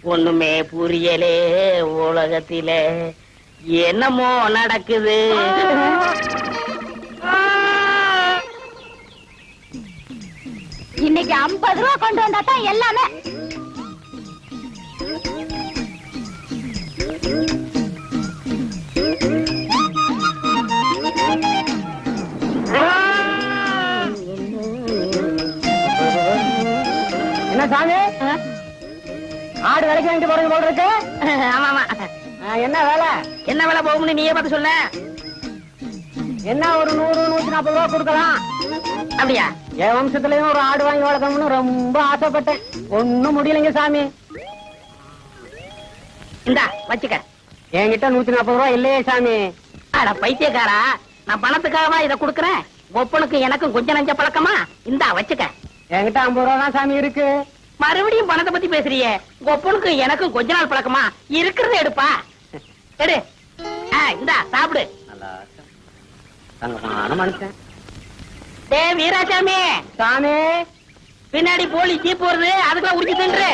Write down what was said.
ஒண்ணுமே புரியலே உலகத்தில என்னமோ நடக்குது. இன்னைக்கு 50 ரூபா கொண்டு வந்தா தான் எல்லாமே. என்ன சாமி, ஆடு விலைக்கு வாங்கிட்டு போறது போல இருக்கு. ஆமா ஆமா. என்ன வேலை? என்ன வேலை போகும்னு நீயே பார்த்து சொல்ல. என்ன ஒரு 100 140 ரூபா கொடுக்கலாம். அப்படியா? என் வம்சத்துலயும் ஒரு ஆடு வாங்கி வளர்க்கணும்னு ரொம்ப ஆசைப்பட்டேன். ஒண்ணும் முடியலைங்க சாமி. இந்தா வச்சுக்க. என்கிட்ட 140 ரூபா இல்லையே சாமி. அட பைத்தியக்காரா, நான் பணத்துக்காகவா இதை கொடுக்கறேன்? ஒப்பனுக்கு எனக்கும் கொஞ்சம் நஞ்ச பழக்கமா? இந்தா வச்சுக்க. என்கிட்ட 50 ரூபா தான் சாமி இருக்கு. மறுபடியும் பணத்தை பத்தி பேசுறியே. ஒப்பனுக்கு எனக்கும் கொஞ்ச நாள் பழக்கமா? இருக்கிறத எடுப்பா. எடு. இந்தா சாப்பிடு. மனுஷன். டே வீராசாமி, சாமி, பின்னாடி போலி ஜீப் வருது, அதுக்குள்ள உரிச்சு தின்று.